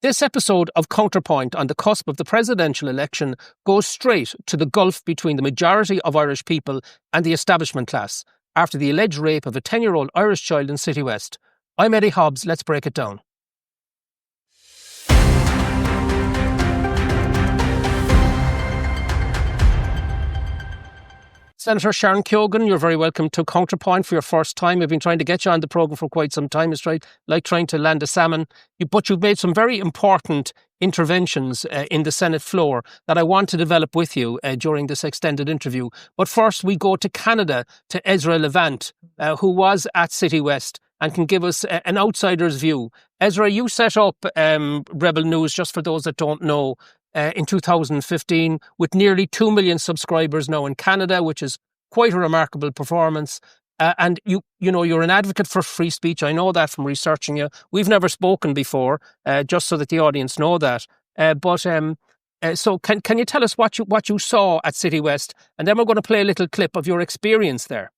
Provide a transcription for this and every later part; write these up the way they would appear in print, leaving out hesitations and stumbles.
This episode of Counterpoint on the cusp of the presidential election goes straight to the gulf between the majority of Irish people and the establishment class after the alleged rape of a 10-year-old Irish child in Citywest. I'm Eddie Hobbs. Let's break it down. Senator Sharon Keogan, you're very welcome to Counterpoint for your first time. We've been trying to get you on the programme for quite some time. It's like trying to land a salmon. But you've made some very important interventions in the Senate floor that I want to develop with you during this extended interview. But first, we go to Canada, to Ezra Levant, who was at Citywest and can give us an outsider's view. Ezra, you set up Rebel News, just for those that don't know, in 2015, with nearly 2 million subscribers now in Canada, which is quite a remarkable performance. And you're an advocate for free speech. I know that from researching you. We've never spoken before, just so that the audience know that. So can you tell us what you saw at Citywest, and then we're going to play a little clip of your experience there.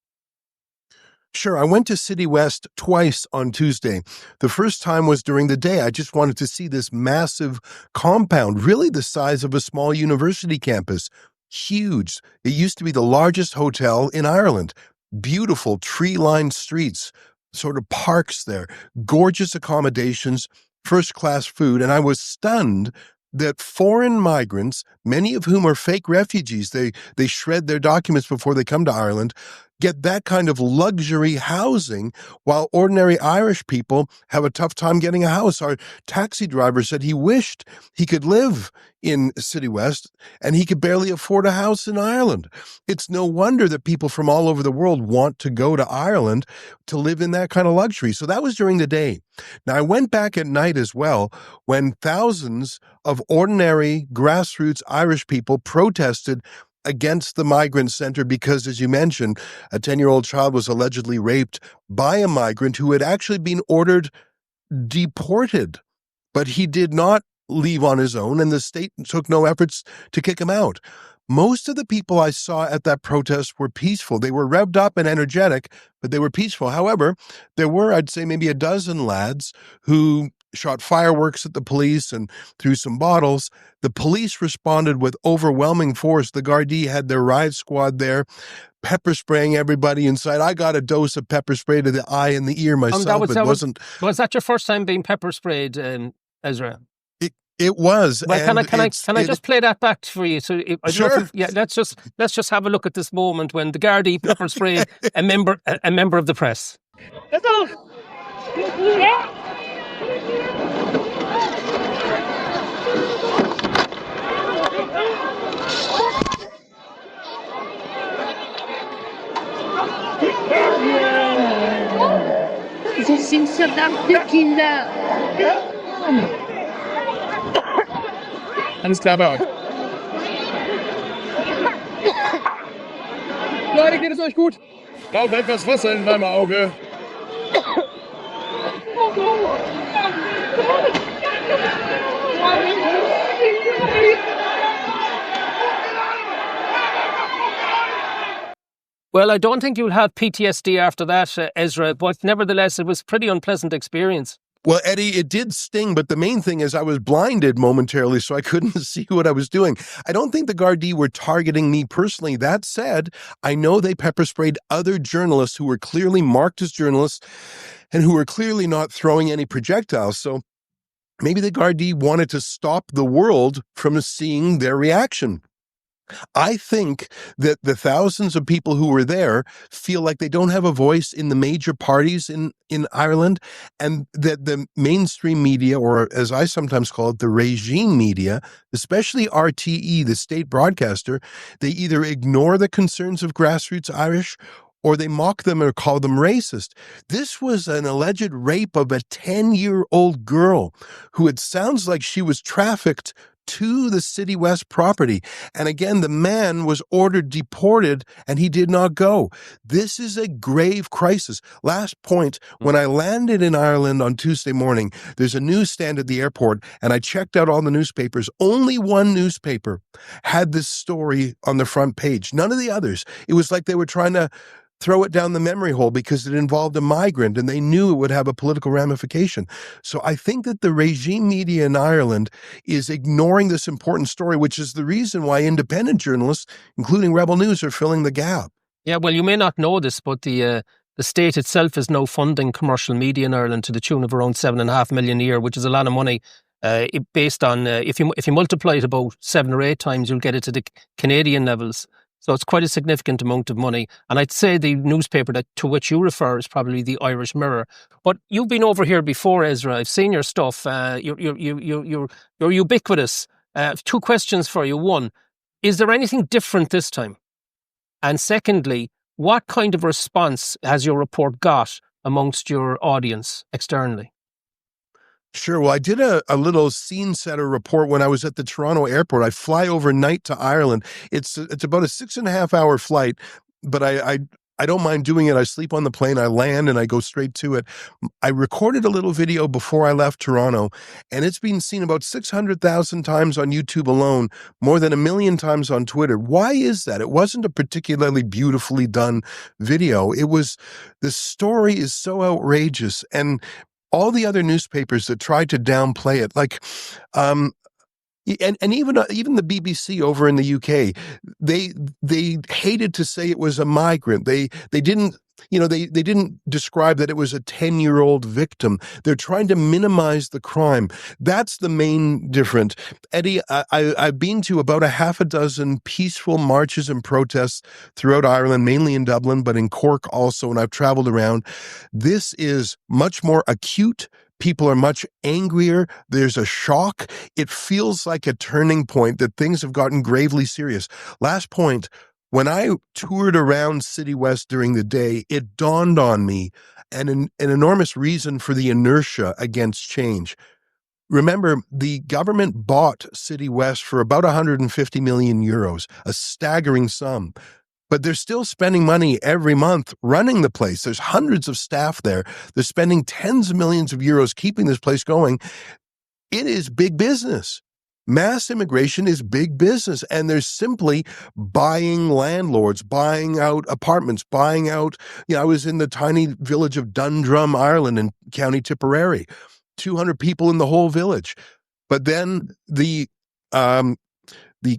Sure. I went to Citywest twice on Tuesday. The first time was during the day. I just wanted to see this massive compound, really the size of a small university campus. Huge. It used to be the largest hotel in Ireland. Beautiful tree-lined streets, sort of parks there, gorgeous accommodations, first-class food. And I was stunned that foreign migrants, many of whom are fake refugees, they shred their documents before they come to Ireland, get that kind of luxury housing, while ordinary Irish people have a tough time getting a house. Our taxi driver said he wished he could live in Citywest, and he could barely afford a house in Ireland. It's no wonder that people from all over the world want to go to Ireland to live in that kind of luxury. So that was during the day. Now, I went back at night as well, when thousands of ordinary grassroots Irish people protested against the migrant center because, as you mentioned, a 10-year-old child was allegedly raped by a migrant who had actually been ordered deported. But he did not leave on his own, and the state took no efforts to kick him out. Most of the people I saw at that protest were peaceful. They were revved up and energetic, but they were peaceful. However, there were, I'd say, maybe a dozen lads who shot fireworks at the police and threw some bottles. The police responded with overwhelming force. The Gardaí had their riot squad there, pepper spraying everybody inside. I got a dose of pepper spray to the eye and the ear myself. Was that your first time being pepper sprayed, Ezra? It was. Well, can I just play that back for you? So sure. Let's just have a look at this moment when the Gardaí pepper sprayed a member of the press. Das sind verdammte Kinder. Alles klar bei euch. Leute, geht es euch gut? Braucht etwas Wasser in meinem Auge. Well, I don't think you'll have PTSD after that, Ezra, but nevertheless, it was a pretty unpleasant experience. Well, Eddie, it did sting, but the main thing is I was blinded momentarily, so I couldn't see what I was doing. I don't think the Gardaí were targeting me personally. That said, I know they pepper sprayed other journalists who were clearly marked as journalists and who were clearly not throwing any projectiles. So maybe the Gardaí wanted to stop the world from seeing their reaction. I think that the thousands of people who were there feel like they don't have a voice in the major parties in Ireland, and that the mainstream media, or as I sometimes call it, the regime media, especially RTE, the state broadcaster, they either ignore the concerns of grassroots Irish or they mock them or call them racist. This was an alleged rape of a 10-year-old girl who, it sounds like she was trafficked to the Citywest property. And again, the man was ordered deported and he did not go. This is a grave crisis. Last point, when I landed in Ireland on Tuesday morning, there's a newsstand at the airport and I checked out all the newspapers. Only one newspaper had this story on the front page. None of the others. It was like they were trying to throw it down the memory hole because it involved a migrant and they knew it would have a political ramification. So I think that the regime media in Ireland is ignoring this important story, which is the reason why independent journalists, including Rebel News, are filling the gap. Yeah, well, you may not know this, but the state itself is now funding commercial media in Ireland to the tune of around 7.5 million a year, which is a lot of money. Based on if you multiply it about 7 or 8 times, you'll get it to the Canadian levels. So it's quite a significant amount of money. And I'd say the newspaper to which you refer is probably the Irish Mirror. But you've been over here before, Ezra. I've seen your stuff. You're ubiquitous. 2 questions for you. One, is there anything different this time? And secondly, what kind of response has your report got amongst your audience externally? Sure. Well, I did a little scene setter report when I was at the Toronto airport. I fly overnight to Ireland. It's about a 6.5 hour flight, but I don't mind doing it. I sleep on the plane, I land, and I go straight to it. I recorded a little video before I left Toronto, and it's been seen about 600,000 times on YouTube alone, more than 1 million times on Twitter. Why is that? It wasn't a particularly beautifully done video. The story is so outrageous, and all the other newspapers that tried to downplay it, like, and even the BBC over in the UK, they hated to say it was a migrant. They didn't. They didn't describe that it was a 10-year-old victim. They're trying to minimize the crime. That's the main difference. Eddie, I've been to about a half a dozen peaceful marches and protests throughout Ireland, mainly in Dublin, but in Cork also, and I've traveled around. This is much more acute. People are much angrier. There's a shock. It feels like a turning point that things have gotten gravely serious. Last point. When I toured around Citywest during the day, it dawned on me an enormous reason for the inertia against change. Remember, the government bought Citywest for about 150 million euros, a staggering sum. But they're still spending money every month running the place. There's hundreds of staff there. They're spending tens of millions of euros keeping this place going. It is big business. Mass immigration is big business, and they're simply buying landlords, buying out apartments, buying out. I was in the tiny village of Dundrum, Ireland, in County Tipperary, 200 people in the whole village. But then the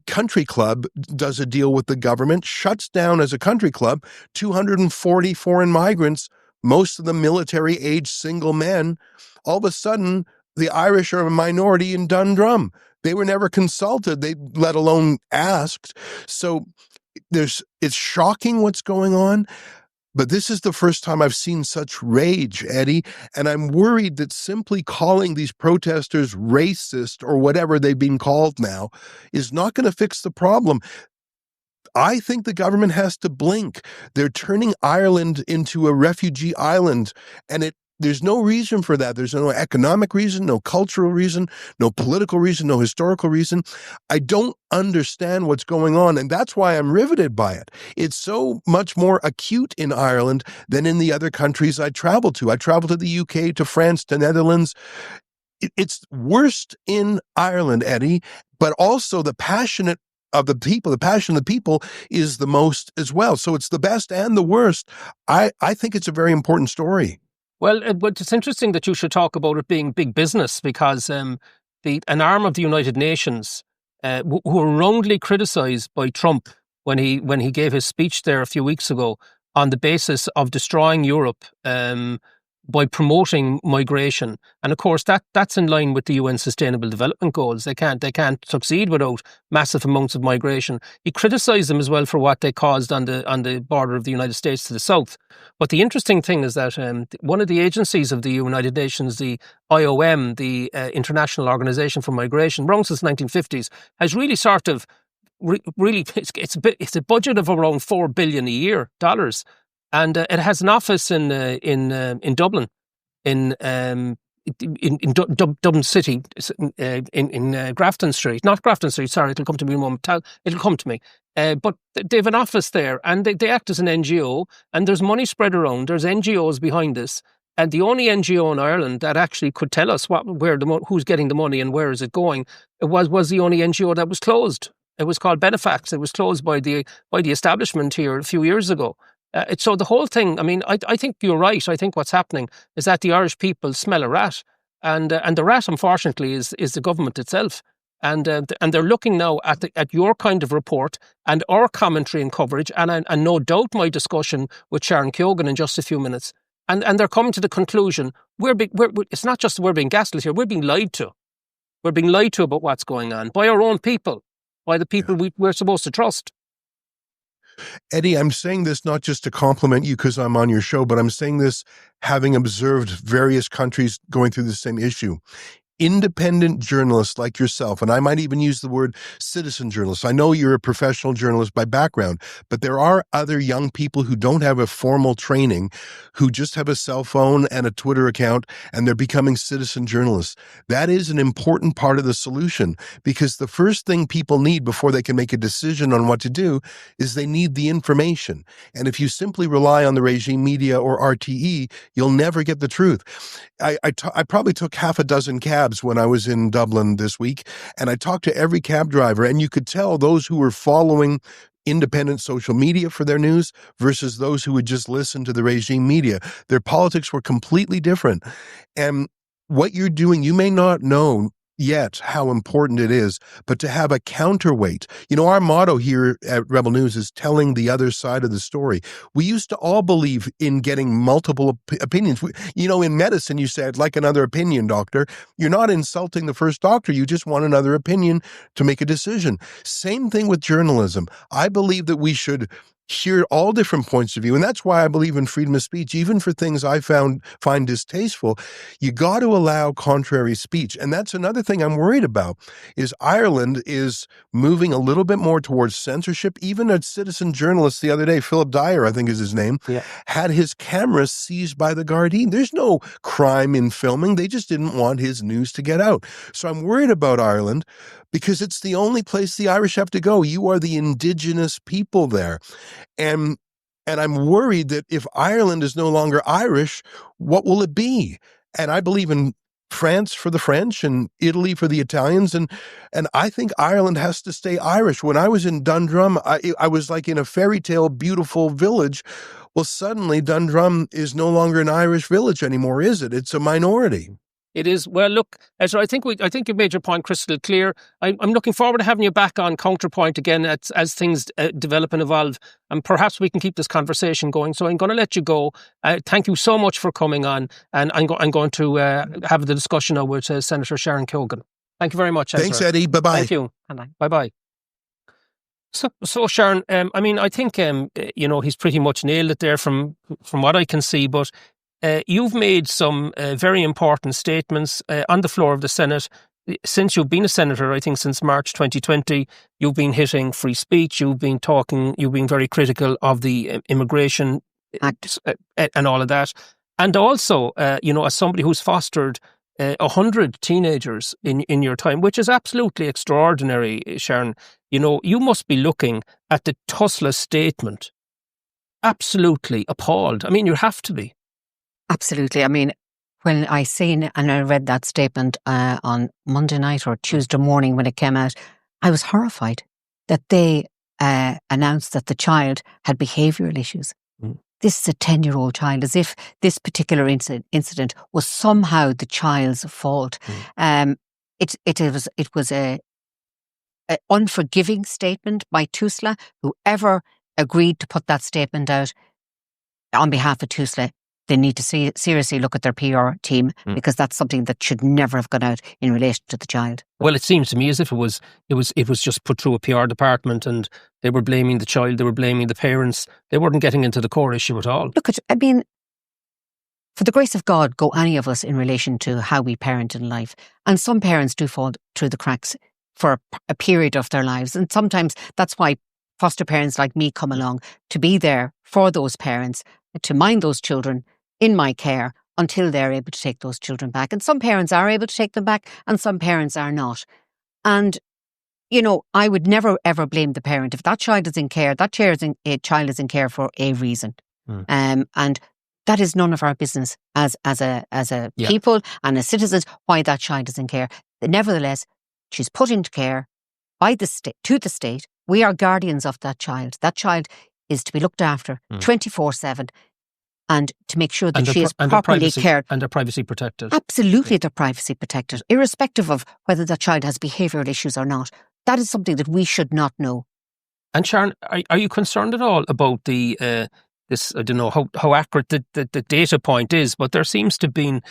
country club does a deal with the government, shuts down as a country club 240 foreign migrants, most of them military-aged single men. All of a sudden, the Irish are a minority in Dundrum. They were never consulted, let alone asked. So it's shocking what's going on. But this is the first time I've seen such rage, Eddie, and I'm worried that simply calling these protesters racist or whatever they've been called now is not going to fix the problem. I think the government has to blink. They're turning Ireland into a refugee island, and there's no reason for that. There's no economic reason, no cultural reason, no political reason, no historical reason. I don't understand what's going on, and that's why I'm riveted by it. It's so much more acute in Ireland than in the other countries I travel to. I travel to the UK, to France, to Netherlands. It's worst in Ireland, Eddie, but also the passion of the people is the most as well. So it's the best and the worst. I think it's a very important story. Well, but it's interesting that you should talk about it being big business, because an arm of the United Nations, who were roundly criticised by Trump when he gave his speech there a few weeks ago on the basis of destroying Europe by promoting migration, and of course that's in line with the UN Sustainable Development Goals. They can't succeed without massive amounts of migration. He criticised them as well for what they caused on the border of the United States to the south. But the interesting thing is that one of the agencies of the United Nations, the IOM, the International Organization for Migration, around since the 1950s, has really sort of it's a budget of around $4 billion a year dollars. And it has an office in Dublin, in Dublin City, in Grafton Street. Not Grafton Street, sorry, it'll come to me in a moment. It'll come to me. But they have an office there, and they act as an NGO, and there's money spread around. There's NGOs behind this. And the only NGO in Ireland that actually could tell us who's getting the money and where is it going, was the only NGO that was closed. It was called Benefax. It was closed by the establishment here a few years ago. So the whole thing, I mean, I think you're right. I think what's happening is that the Irish people smell a rat, and the rat, unfortunately, is the government itself. And they're looking now at your kind of report and our commentary and coverage, and no doubt my discussion with Sharon Keogan in just a few minutes. And they're coming to the conclusion, it's not just we're being gaslit here, we're being lied to. We're being lied to about what's going on by our own people, by the people we're supposed to trust. Eddie, I'm saying this not just to compliment you because I'm on your show, but I'm saying this having observed various countries going through the same issue. Independent journalists like yourself, and I might even use the word citizen journalists. I know you're a professional journalist by background, but there are other young people who don't have a formal training, who just have a cell phone and a Twitter account, and they're becoming citizen journalists. That is an important part of the solution, because the first thing people need before they can make a decision on what to do is they need the information. And if you simply rely on the regime media or RTE, you'll never get the truth. I probably took half a dozen cabs when I was in Dublin this week, and I talked to every cab driver, and you could tell those who were following independent social media for their news versus those who would just listen to the regime media. Their politics were completely different. And what you're doing, you may not know yet how important it is, but to have a counterweight. You know, our motto here at Rebel News is telling the other side of the story. We used to all believe in getting multiple opinions. In medicine, you said, like another opinion, doctor. You're not insulting the first doctor. You just want another opinion to make a decision. Same thing with journalism. I believe that we should hear all different points of view. And that's why I believe in freedom of speech, even for things I find distasteful. You got to allow contrary speech. And that's another thing I'm worried about, is Ireland is moving a little bit more towards censorship. Even a citizen journalist the other day, Philip Dyer, I think is his name, had his camera seized by the Gardaí. There's no crime in filming. They just didn't want his news to get out. So I'm worried about Ireland, because it's the only place the Irish have to go. You are the indigenous people there. And I'm worried that if Ireland is no longer Irish, what will it be? And I believe in France for the French and Italy for the Italians. And I think Ireland has to stay Irish. When I was in Dundrum, I was like in a fairy tale, beautiful village. Well, suddenly Dundrum is no longer an Irish village anymore, is it? It's a minority. It is. Well, look, Ezra, I think you've made your point crystal clear. I'm looking forward to having you back on Counterpoint again as things develop and evolve, and perhaps we can keep this conversation going. So I'm going to let you go. Thank you so much for coming on, and I'm going to have the discussion now with Senator Sharon Keogan. Thank you very much, Ezra. Thanks, Eddie. Bye-bye. Thank you. Bye-bye. So Sharon, I mean, I think he's pretty much nailed it there from what I can see, but you've made some very important statements on the floor of the Senate. Since you've been a senator, I think since March 2020, you've been hitting free speech. You've been very critical of the Immigration Act and all of that. And also, as somebody who's fostered 100 teenagers in your time, which is absolutely extraordinary, Sharon. You must be looking at the Tusla statement absolutely appalled. I mean, you have to be. Absolutely. I mean, when I seen and I read that statement on Monday night or Tuesday morning when it came out, I was horrified that they announced that the child had behavioural issues. This is a 10-year-old child, as if this particular incident was somehow the child's fault. It was a unforgiving statement by Tusla. Whoever agreed to put that statement out on behalf of Tusla, they need to seriously look at their PR team, because that's something that should never have gone out in relation to the child. Well, it seems to me as if it was just put through a PR department, and they were blaming the child, they were blaming the parents. They weren't getting into the core issue at all. Look, I mean, for the grace of God, go any of us in relation to how we parent in life. And some parents do fall through the cracks for a period of their lives. And sometimes that's why foster parents like me come along, to be there for those parents, to mind those children in my care until they're able to take those children back. And some parents are able to take them back and some parents are not. And, I would never, ever blame the parent. If that child is in care, child is in care for a reason. And that is none of our business as a people and as citizens, why that child is in care. Nevertheless, she's put into care by the state, to the state. We are guardians of that child. That child is to be looked after 24/7 and to make sure that she is and properly cared. And their privacy protected. Absolutely, their privacy protected, irrespective of whether that child has behavioural issues or not. That is something that we should not know. And Sharon, are you concerned at all about the this? I don't know how accurate the data point is, but there seems to be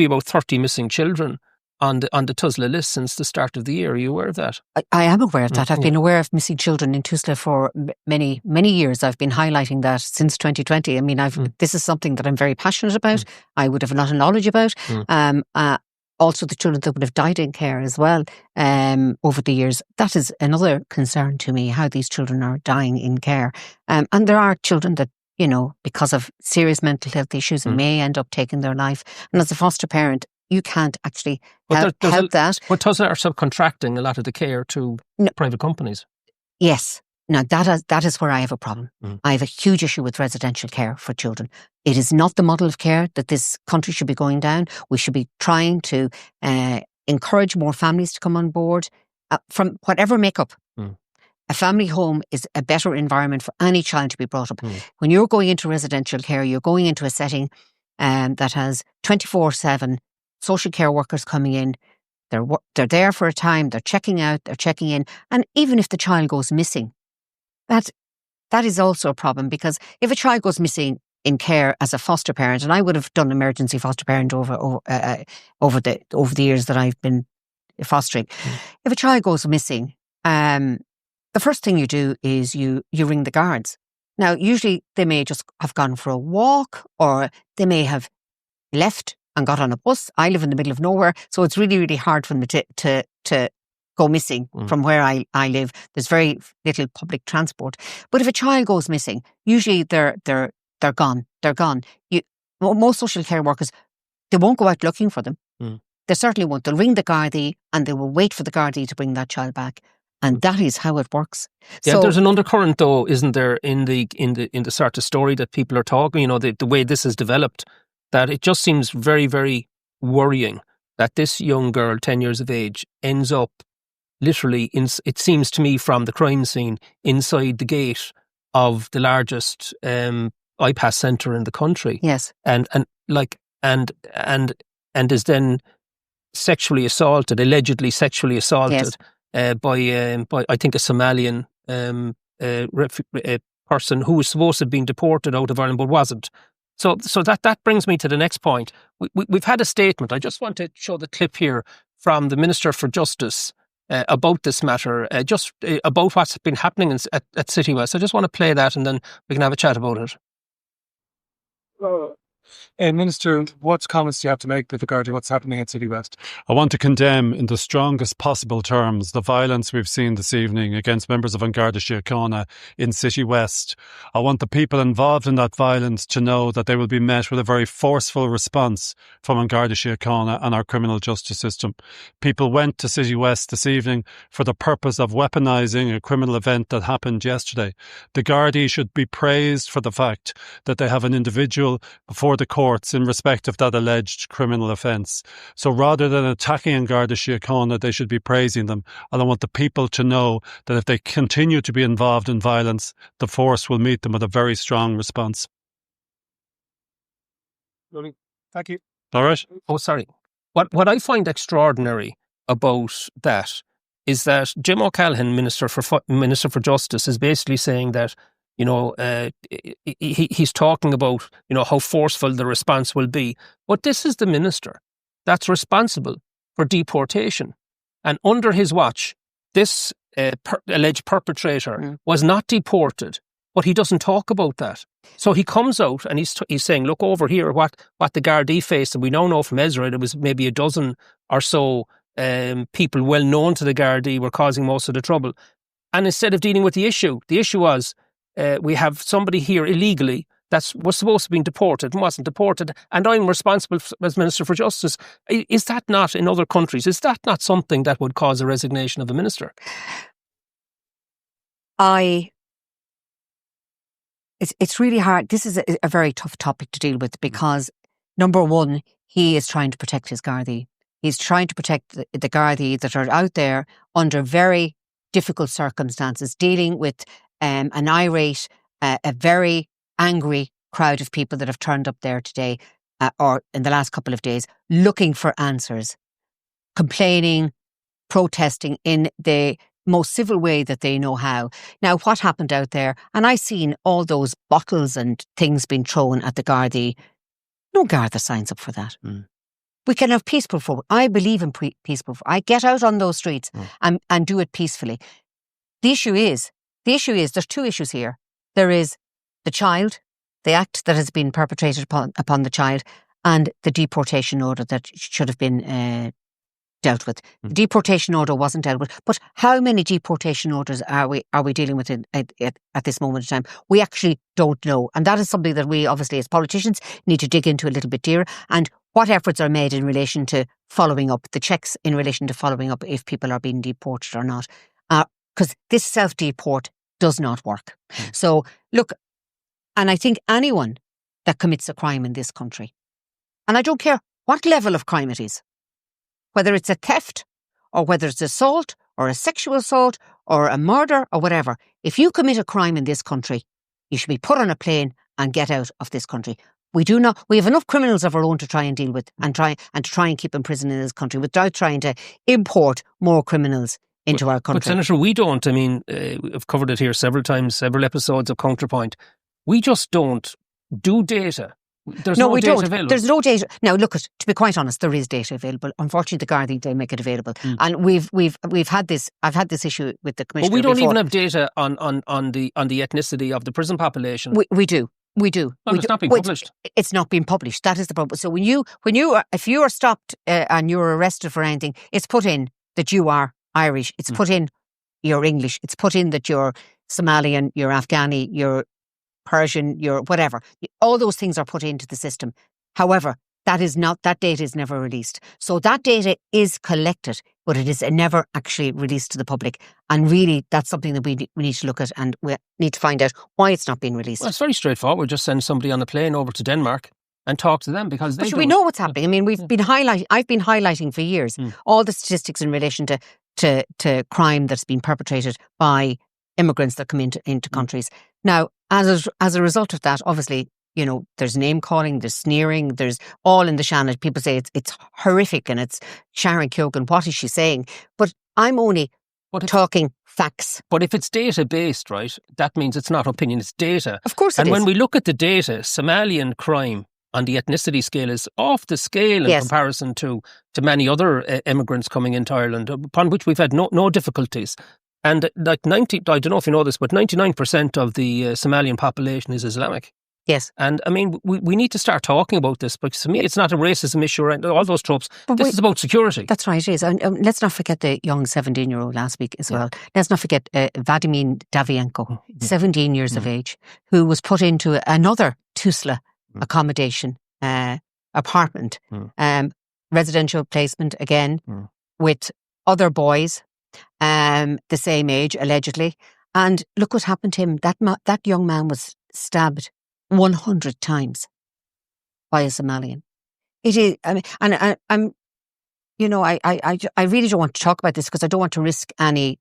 about 30 missing children on the Tusla list since the start of the year. Are you aware of that? I am aware of that. I've been aware of missing children in Tusla for many, many years. I've been highlighting that since 2020. I mean, this is something that I'm very passionate about. I would have a lot of knowledge about. Also, the children that would have died in care as well over the years. That is another concern to me, how these children are dying in care. And there are children that, because of serious mental health issues, may end up taking their life. And as a foster parent, you can't actually help that. But Tusla are subcontracting a lot of the care to private companies. Yes. Now, that is where I have a problem. I have a huge issue with residential care for children. It is not the model of care that this country should be going down. We should be trying to encourage more families to come on board from whatever makeup. A family home is a better environment for any child to be brought up. When you're going into residential care, you're going into a setting that has 24/7 social care workers coming in. They're there for a time, they're checking out, they're checking in. And even if the child goes missing, that is also a problem, because if a child goes missing in care as a foster parent, and I would have done emergency foster parent over the years that I've been fostering. If a child goes missing, the first thing you do is you ring the guards. Now, usually they may just have gone for a walk, or they may have left and got on a bus. I live in the middle of nowhere, so it's really, really hard for them to go missing from where I live. There's very little public transport. But if a child goes missing, usually they're gone. They're gone. Most social care workers, they won't go out looking for them. They certainly won't. They'll ring the Gardaí and they will wait for the Gardaí to bring that child back. And that is how it works. Yeah, so, there's an undercurrent, though, isn't there, in the sort of story that people are talking. The way this has developed, that it just seems very, very worrying that this young girl, 10 years of age, ends up literally, it seems to me, from the crime scene inside the gate of the largest IPAS centre in the country. Yes, and is then allegedly sexually assaulted by I think a Somalian person who was supposed to have been deported out of Ireland but wasn't. So that brings me to the next point. We've had a statement. I just want to show the clip here from the Minister for Justice about this matter, about what's been happening at Citywest. I just want to play that and then we can have a chat about it. Minister, what comments do you have to make with regard to what's happening at Citywest? I want to condemn in the strongest possible terms the violence we've seen this evening against members of An Garda Síochána in Citywest. I want the people involved in that violence to know that they will be met with a very forceful response from An Garda Síochána and our criminal justice system. People went to Citywest this evening for the purpose of weaponising a criminal event that happened yesterday. The Gardaí should be praised for the fact that they have an individual before the courts in respect of that alleged criminal offence. So rather than attacking An Garda Síochána, they should be praising them. And I want the people to know that if they continue to be involved in violence, the force will meet them with a very strong response. Thank you. All right. Oh, sorry. What I find extraordinary about that is that Jim O'Callaghan, Minister for Justice, is basically saying that he's talking about, how forceful the response will be. But this is the minister that's responsible for deportation. And under his watch, this alleged perpetrator was not deported, but he doesn't talk about that. So he comes out and he's saying, look over here, what the Gardaí faced. And we now know from Ezra, there was maybe a dozen or so people well known to the Gardaí were causing most of the trouble. And instead of dealing with the issue was, we have somebody here illegally that was supposed to be deported and wasn't deported, and I'm responsible as Minister for Justice. Is that not, in other countries, is that not something that would cause a resignation of a minister? It's really hard. This is a very tough topic to deal with because, number one, he is trying to protect his Gardaí. He's trying to protect the Gardaí that are out there under very difficult circumstances, dealing with an irate a very angry crowd of people that have turned up there today or in the last couple of days looking for answers, complaining, protesting in the most civil way that they know how. Now, what happened out there, and I seen all those bottles and things being thrown at the Gardaí. No Garda signs up for that. We can have peaceful folk. I believe in peaceful folk. I get out on those streets and do it peacefully. The issue is, there's two issues here. There is the child, the act that has been perpetrated upon the child, and the deportation order that should have been dealt with. The deportation order wasn't dealt with, but how many deportation orders are we dealing with at this moment in time? We actually don't know, and that is something that we obviously as politicians need to dig into a little bit deeper. And what efforts are made in relation to following up the checks in relation to following up if people are being deported or not? Because this self-deport does not work. So look, and I think anyone that commits a crime in this country, and I don't care what level of crime it is, whether it's a theft or whether it's assault or a sexual assault or a murder or whatever, if you commit a crime in this country, you should be put on a plane and get out of this country. We have enough criminals of our own to try and deal with and try and keep in prison in this country without trying to import more criminals into our country. But Senator, we don't. I mean, I've covered it here several times, several episodes of Counterpoint. We just don't do data. There's no data available. There's no data. Now, look, to be quite honest, there is data available. Unfortunately, the Gardaí, they make it available. And we've had this. I've had this issue with the Commissioner. But we don't before. even have data on the ethnicity of the prison population. We do. Well, it's not being published. It's not being published. That is the problem. So if you are stopped and you're arrested for anything, it's put in that you are Irish. It's put in you're English. It's put in that you're Somalian, you're Afghani, you're Persian, you're whatever. All those things are put into the system. However, that data is never released. So that data is collected, but it is never actually released to the public. And really, that's something that we need to look at, and we need to find out why it's not being released. Well, it's very straightforward. Just send somebody on a plane over to Denmark and talk to them because we know what's happening. I mean, I've been highlighting for years all the statistics in relation to crime that's been perpetrated by immigrants that come into countries. Now, as a result of that, obviously, you know, there's name calling, there's sneering, there's all in the Shannon. People say it's horrific and it's Sharon Keogan. What is she saying? But I'm only talking facts. But if it's data based, right, that means it's not opinion, it's data. Of course it is. And when we look at the data, Somalian crime on the ethnicity scale is off the scale in comparison to many other immigrants coming into Ireland, upon which we've had no difficulties. And like I don't know if you know this, but 99% of the Somalian population is Islamic. Yes. And I mean, we need to start talking about this, because to me, it's not a racism issue or all those tropes. This is about security. That's right, it is. And let's not forget the young 17-year-old last week as well. Let's not forget Vladimir Davienko, 17 years of age, who was put into another Tusla accommodation apartment, residential placement again, with other boys the same age, allegedly. And look what happened to him. That young man was stabbed 100 times by a Somalian. It is, I mean, and I'm, you know, I really don't want to talk about this because I don't want to risk any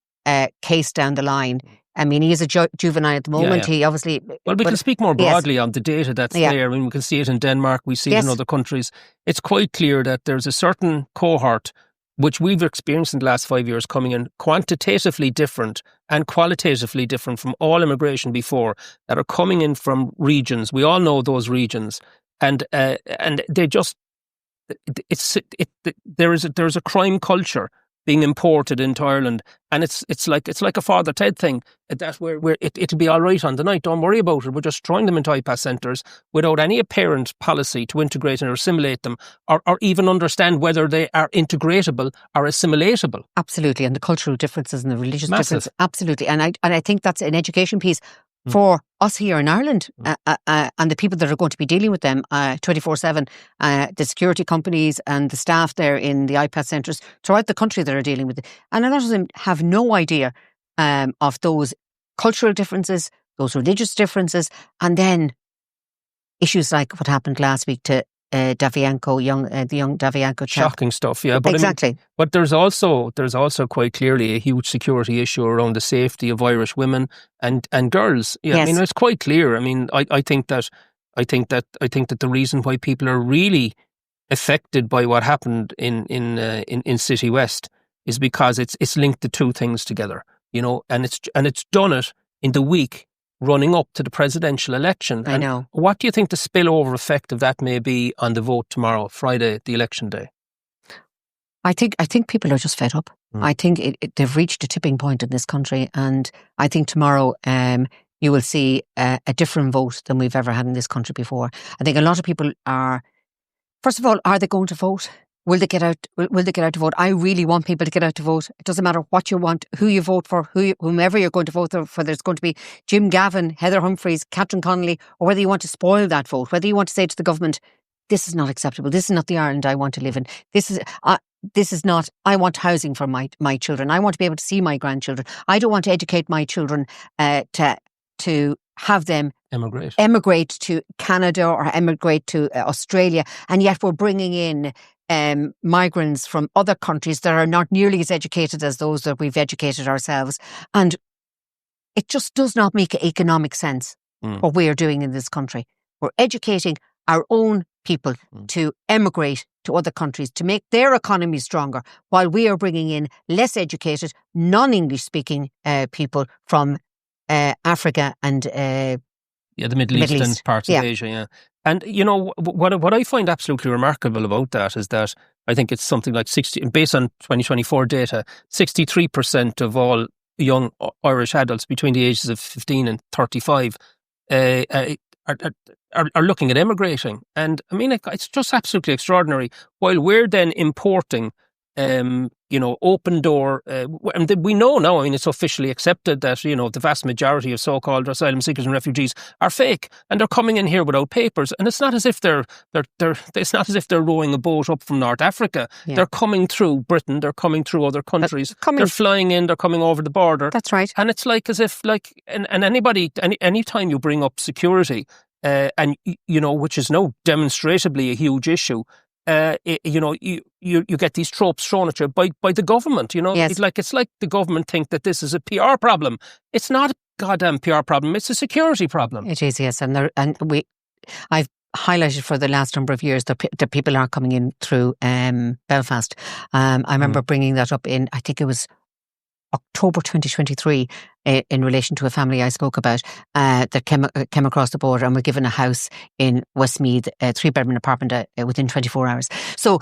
case down the line. I mean, he is a juvenile at the moment. He obviously... Well, we can speak more broadly on the data that's there. I mean, we can see it in Denmark. We see it in other countries. It's quite clear that there's a certain cohort which we've experienced in the last 5 years coming in quantitatively different and qualitatively different from all immigration before, that are coming in from regions. We all know those regions. And they just... There is a crime culture being imported into Ireland, and it's like a Father Ted thing. That where it'll be all right on the night. Don't worry about it. We're just throwing them into IPAS centres without any apparent policy to integrate and assimilate them, or even understand whether they are integratable or assimilatable. Absolutely, and the cultural differences and the religious differences. Absolutely, and I think that's an education piece for us here in Ireland and the people that are going to be dealing with them 24/7, the security companies and the staff there in the IPAS centres throughout the country that are dealing with it. And a lot of them have no idea of those cultural differences, those religious differences, and then issues like what happened last week to Davianko, the young Davianko chap. Shocking stuff, yeah. But exactly. I mean, but there's also quite clearly a huge security issue around the safety of Irish women and girls. Yeah, Yes. I mean, it's quite clear. I mean, I think that the reason why people are really affected by what happened in Citywest is because it's linked the two things together, and it's done it in the week running up to the presidential election. I know. What do you think the spillover effect of that may be on the vote tomorrow, Friday, the election day? I think people are just fed up. I think they've reached a tipping point in this country, and I think tomorrow you will see a different vote than we've ever had in this country before. I think a lot of people are. First of all, are they going to vote? Will they get out? Will they get out to vote? I really want people to get out to vote. It doesn't matter what you want, who you vote for, whomever you're going to vote for. Whether it's going to be Jim Gavin, Heather Humphreys, Catherine Connolly, or whether you want to spoil that vote. Whether you want to say to the government, "This is not acceptable. This is not the Ireland I want to live in. This is not. I want housing for my children. I want to be able to see my grandchildren. I don't want to educate my children to have them emigrate to Canada or emigrate to Australia, and yet we're bringing in migrants from other countries that are not nearly as educated as those that we've educated ourselves. And it just does not make economic sense what we are doing in this country. We're educating our own people to emigrate to other countries to make their economy stronger, while we are bringing in less educated, non-English speaking people from Africa and the Middle East and parts of Asia, yeah. And, what I find absolutely remarkable about that is that I think it's something like 60, based on 2024 data, 63% of all young Irish adults between the ages of 15 and 35 are looking at emigrating. And, I mean, it's just absolutely extraordinary. While we're then importing open door, and we know now, I mean, it's officially accepted that, the vast majority of so-called asylum seekers and refugees are fake, and they're coming in here without papers. And it's not as if it's not as if they're rowing a boat up from North Africa. Yeah. They're coming through Britain, they're coming through other countries, they're flying in, they're coming over the border. That's right. And it's like as if, and any time you bring up security, which is now demonstrably a huge issue, you get these tropes thrown at you by the government. Yes. It's like the government think that this is a PR problem. It's not a goddamn PR problem. It's a security problem. It is, yes, I've highlighted for the last number of years that people are coming in through Belfast. I remember bringing that up in, I think it was October 2023, in relation to a family I spoke about that came across the border and were given a house in Westmeath, a 3-bedroom apartment within 24 hours. So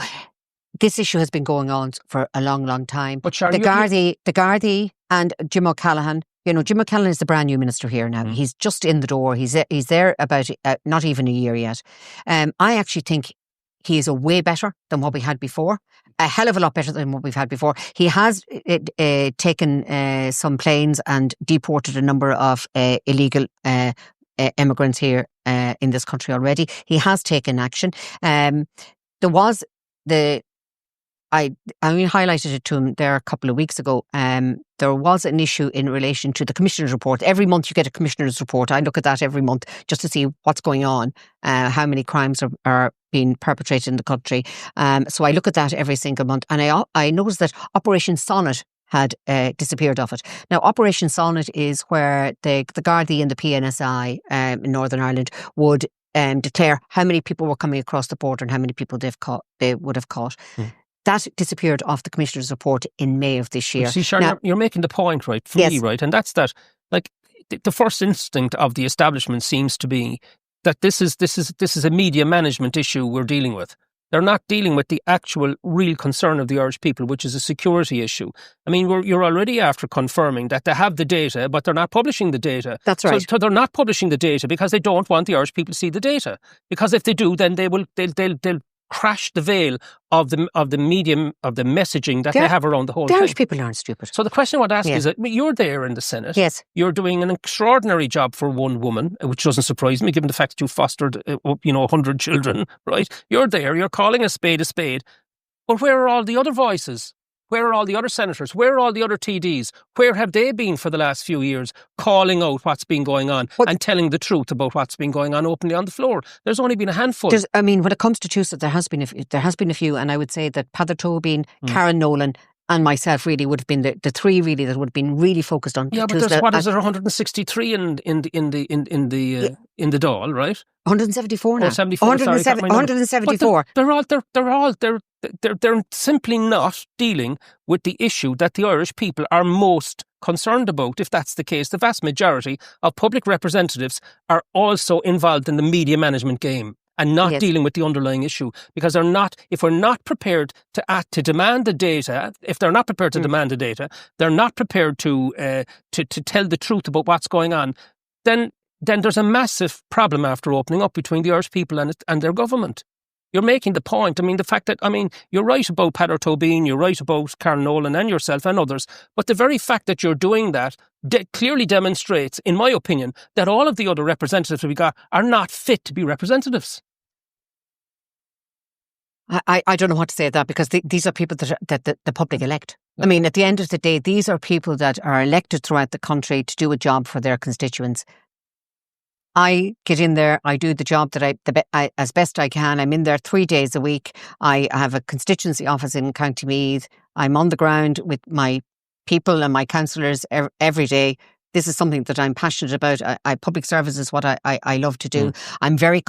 this issue has been going on for a long, long time. But Sharon, the Gardaí and Jim O'Callaghan. Jim O'Callaghan is the brand new minister here now. He's just in the door. He's there about not even a year yet. I actually think he is a way better than what we had before. A hell of a lot better than what we've had before. He has taken some planes and deported a number of illegal immigrants here in this country already. He has taken action. I highlighted it to him there a couple of weeks ago. There was an issue in relation to the Commissioner's report. Every month you get a Commissioner's report. I look at that every month just to see what's going on, how many crimes are being perpetrated in the country. So I look at that every single month, and I noticed that Operation Sonnet had disappeared off it. Now, Operation Sonnet is where the Gardaí and the PNSI in Northern Ireland would declare how many people were coming across the border and how many people they would have caught. That disappeared off the Commissioner's report in May of this year. See, Sharon, you're making the point, right, for me, right? And that's that, the first instinct of the establishment seems to be that this is a media management issue we're dealing with. They're not dealing with the actual real concern of the Irish people, which is a security issue. I mean, you're already after confirming that they have the data, but they're not publishing the data. That's right. So they're not publishing the data because they don't want the Irish people to see the data. Because if they do, then they'll crash the veil of the medium of the messaging that they have around the whole thing. The Irish people aren't stupid. So the question I want to ask is, you're there in the Senate. Yes. You're doing an extraordinary job for one woman, which doesn't surprise me, given the fact that you fostered 100 children, right? You're there. You're calling a spade a spade. But where are all the other voices? Where are all the other senators? Where are all the other TDs? Where have they been for the last few years calling out what's been going on and telling the truth about what's been going on openly on the floor? There's only been a handful. When it comes to Tusla, there has been a few, and I would say that Peadar Tóibín, Karen Nolan, and myself really would have been the three really that would have been really focused on. Yeah, but Tusla. there's, what is there, 163 in the Dáil, right? 174 now. 174. 174. They're simply not dealing with the issue that the Irish people are most concerned about. If that's the case, the vast majority of public representatives are also involved in the media management game and not dealing with the underlying issue, because they're not. If we're not prepared to demand the data, if they're not prepared to demand the data, they're not prepared to tell the truth about what's going on. Then there's a massive problem after opening up between the Irish people and their government. You're making the point. I mean, the fact that, you're right about Peadar Tóibín, you're right about Karen Nolan and yourself and others, but the very fact that you're doing that clearly demonstrates, in my opinion, that all of the other representatives we got are not fit to be representatives. I don't know what to say to that, because these are people that the public elect. I mean, at the end of the day, these are people that are elected throughout the country to do a job for their constituents. I get in there, I do the job that I as best I can. I'm in there 3 days a week. I have a constituency office in County Meath. I'm on the ground with my people and my councillors every day. This is something that I'm passionate about. Public service is what I love to do. I'm very,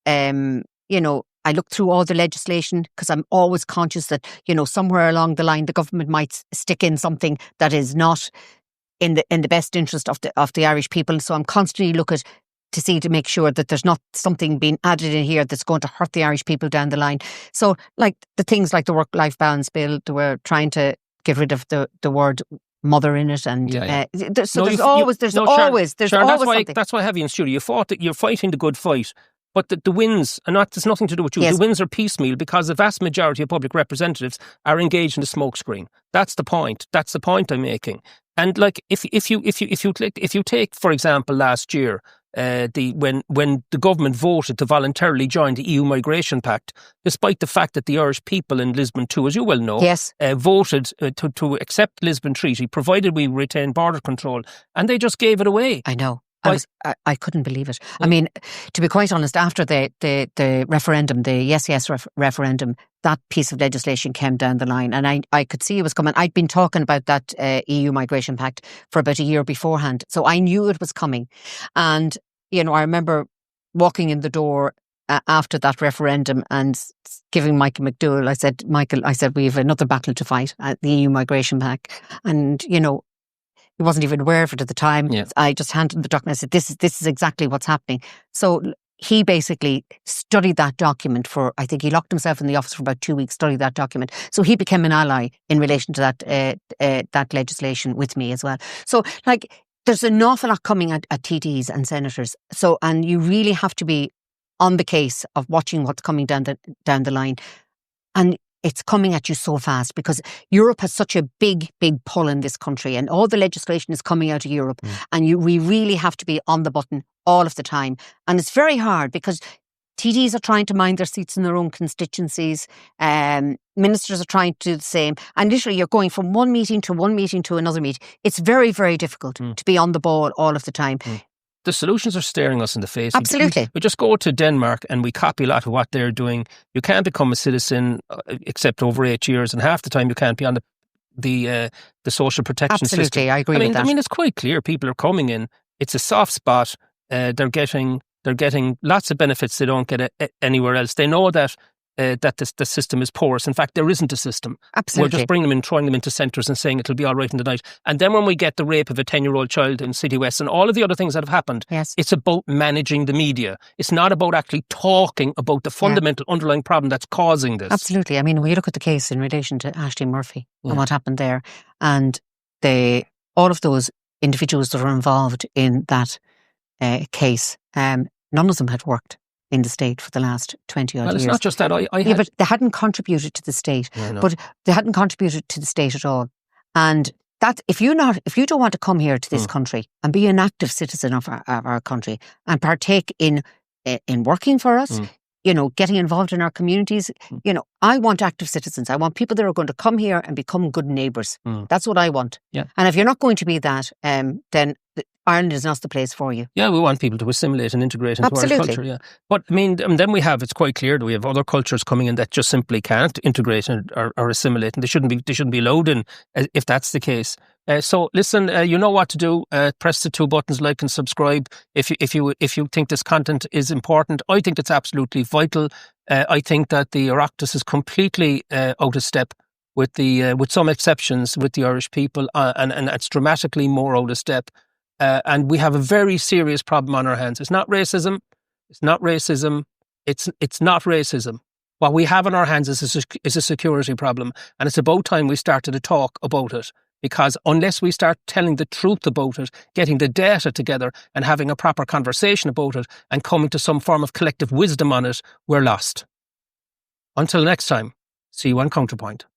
I look through all the legislation, because I'm always conscious that, somewhere along the line, the government might stick in something that is not in the best interest of the Irish people. So I'm constantly looking to make sure that there's not something being added in here that's going to hurt the Irish people down the line. So, like the things like the work-life balance bill, we're trying to get rid of the word mother in it, and there's always something. That's why I have you in studio. You're fighting the good fight. But the wins are not. There's nothing to do with you. Yes. The wins are piecemeal, because the vast majority of public representatives are engaged in the smokescreen. That's the point. That's the point I'm making. And like, if you take, for example, last year, when the government voted to voluntarily join the EU Migration Pact, despite the fact that the Irish people in Lisbon too, as you well know, voted to accept the Lisbon Treaty, provided we retain border control, and they just gave it away. I know. I couldn't believe it. I mean, to be quite honest, after the referendum, the yes referendum, that piece of legislation came down the line, and I could see it was coming. I'd been talking about that EU Migration Pact for about a year beforehand, so I knew it was coming. And, I remember walking in the door after that referendum and giving Michael McDowell, I said, Michael, we have another battle to fight at the EU Migration Pact. And, he wasn't even aware of it at the time. Yeah. I just handed him the document. I said, this is exactly what's happening. So he basically studied that document for, I think he locked himself in the office for about 2 weeks, studied that document. So he became an ally in relation to that legislation with me as well. So, like, there's an awful lot coming at TDs and senators. So, and you really have to be on the case of watching what's coming down the line. And it's coming at you so fast, because Europe has such a big pull in this country, and all the legislation is coming out of Europe. And we really have to be on the button all of the time. And it's very hard, because TDs are trying to mind their seats in their own constituencies. Ministers are trying to do the same. And literally you're going from one meeting to another meeting. It's very, very difficult to be on the ball all of the time. The solutions are staring us in the face. Absolutely. We just go to Denmark and we copy a lot of what they're doing. You can't become a citizen except over 8 years, and half the time you can't be on the social protection system. Absolutely, I agree with that. I mean, it's quite clear people are coming in. It's a soft spot. They're getting lots of benefits they don't get anywhere else. They know that the system is porous. In fact, there isn't a system. Absolutely. We're just bringing them in, throwing them into centres and saying it'll be all right in the night. And then when we get the rape of a 10-year-old child in Citywest and all of the other things that have happened, it's about managing the media. It's not about actually talking about the fundamental underlying problem that's causing this. Absolutely. I mean, when you look at the case in relation to Ashley Murphy and what happened there, and all of those individuals that are involved in that case, none of them had worked in the state for the last 20 odd years. Well, it's not just that. But they hadn't contributed to the state. But they hadn't contributed to the state at all. And that if you don't want to come here to this country and be an active citizen of our country and partake in working for us, getting involved in our communities. I want active citizens. I want people that are going to come here and become good neighbours. That's what I want. Yeah. And if you're not going to be that, then Ireland is not the place for you. Yeah, we want people to assimilate and integrate into Absolutely. our culture. Yeah, but I mean, and then it's quite clear that we have other cultures coming in that just simply can't integrate or assimilate, and they shouldn't be allowed in if that's the case. So listen, you know what to do. Press the 2 buttons, like and subscribe. If you think this content is important, I think it's absolutely vital. I think that the Oireachtas is completely out of step with some exceptions with the Irish people, and it's dramatically more out of step. And we have a very serious problem on our hands. It's not racism. It's not racism. It's not racism. What we have on our hands is a security problem, and it's about time we started to talk about it. Because unless we start telling the truth about it, getting the data together and having a proper conversation about it and coming to some form of collective wisdom on it, we're lost. Until next time, see you on Counterpoint.